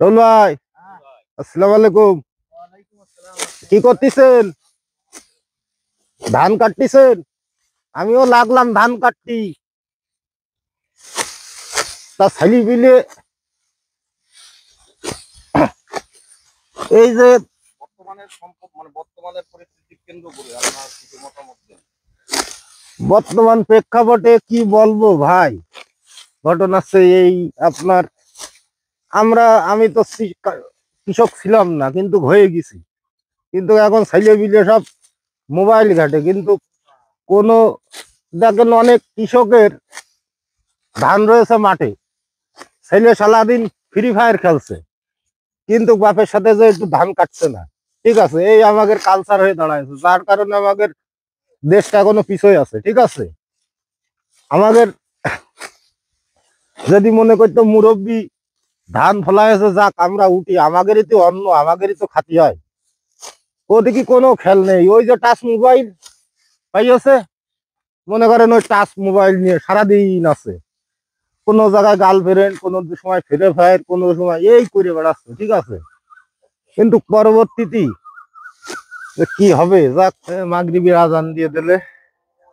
Rule ভাই, আসসালামু আলাইকুম। কি করতেছেন? ধান কাটতেছেন? আমিও লাগলাম ধান কাটতি। তা ছেলে মিলে এই যে বর্তমান প্রেক্ষাপটে কি বলবো ভাই, ঘটনা হচ্ছে এই আপনার আমি তো কৃষক ছিলাম না, কিন্তু হয়ে গেছি। কিন্তু এখন ছেলে মিলে সব মোবাইল ঘাটে, কিন্তু কোনো দেখেন অনেক কৃষকের ধান রয়েছে মাঠে, ছেলে সারাদিন ফ্রি ফায়ার খেলছে, কিন্তু বাপের সাথে যে একটু ধান কাটছে না। ঠিক আছে, এই আমাদের কালচার হয়ে দাঁড়াইছে, যার কারণে আমাদের দেশটা এখনো পিছই আছে। ঠিক আছে, আমাদের যদি মনে করতো মুরব্বী ধান ফলাইছে, যাক আমরা উঠি, আমাদেরই তো অন্ন, আমাদেরই তো খাতি হয়, ওদিকে কোনো খেল নেই। ওই যে টাচ মোবাইল পাইছে, মনে করেন ওই টাচ মোবাইল নিয়ে সারাদিন আছে, কোনো জায়গায় গার্লফ্রেন্ড, কোনো সময় ফ্রি ফায়ার, কোনো সময় এই করে বেড়াচ্ছে। ঠিক আছে, কিন্তু পরবর্তীতে কি হবে, যাক মাগরিবের আজান দিয়ে দিলে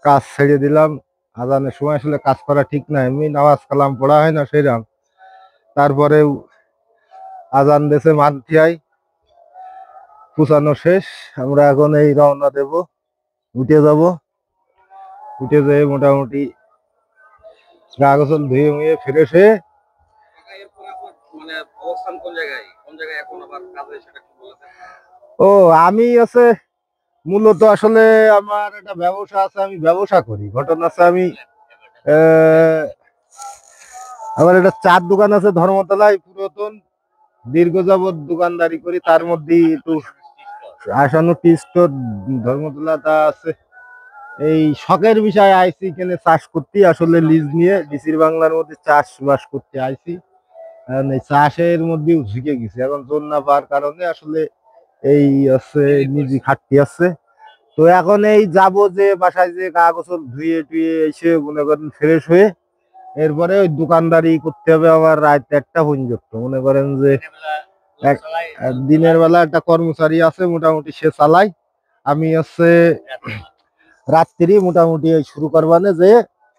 কাজ ছেড়ে দিলাম। আজানের সময় আসলে কাজ করা ঠিক না, এমনি নামাজ কালাম পড়া হয় না সেরাম। তারপরে আজান দেশে মানতিয়াই পুষানো শেষ, আমরা এখন এই রওনা দেব, উঠে যাব। উঠে যেয়ে মোটামুটি গা গোসল ধুয়ে মুয়ে ফ্রেশ হয়ে ও আমি আছে মূলত আসলে আমার একটা ব্যবসা আছে, আমি ব্যবসা করি। ঘটনা আছে আমি আমার একটা চার দোকান আছে ধর্মতলায়, পুরাতন দীর্ঘ যাবৎ দোকানদারি করি। তার মধ্যে একটু আসানো টি স্টোর ধর্মতলাটা আছে। এই শখের বিষয় আইসি, এখানে চাষ করতে, আসলে লিজ নিয়ে ডিসির বাংলার মধ্যে চাষবাস করতে আইসি। কারণ এই চাষের মধ্যেও ঝুঁকে গেছে, এখন জোর না পাওয়ার কারণে আসলে এই আছে নিজে খাটতে আছে। তো এখন এই যাব যে বাসায় যে গা গোসল ধুয়ে টুয়ে এসে মনে করেন ফ্রেশ হয়ে এরপরে ওই দোকানদারি করতে হবে আবার রাত 1টা পর্যন্ত। মনে করেন যে দিনের বেলা একটা কর্মচারী আছে, মোটামুটি সে চালায়, আমি হচ্ছে রাত্রি মোটামুটি শুরু করবানে যে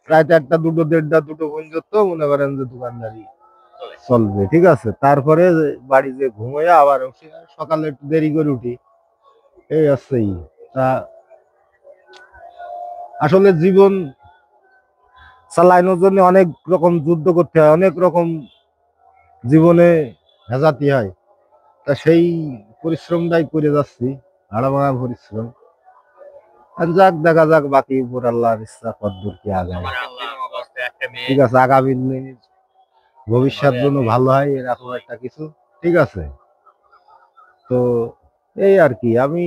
রাত 1টা 2টো 1:30 2টো পর্যন্ত মনে করেন যে দোকানদারি চলবে। ঠিক আছে, তারপরে বাড়ি যে ঘুমিয়ে আবার সকালে একটু দেরি করে উঠি, এই আছেই। তা আসলে জীবন চালানোর জন্য অনেক রকম যুদ্ধ করতে হয়, অনেক রকম জীবনে ভেজাতে হয়। তা সেই পরিশ্রমটাই করে যাচ্ছি, হাড়ভাঙা পরিশ্রম। আর যাক, দেখা যাক বাকি উপর আল্লাহর ইচ্ছা কতদূর কি আগায়। ঠিক আছে, আগামী দিনে ভবিষ্যৎ জন্য ভালো হয় এরকম একটা কিছু। ঠিক আছে, তো এই আর কি। আমি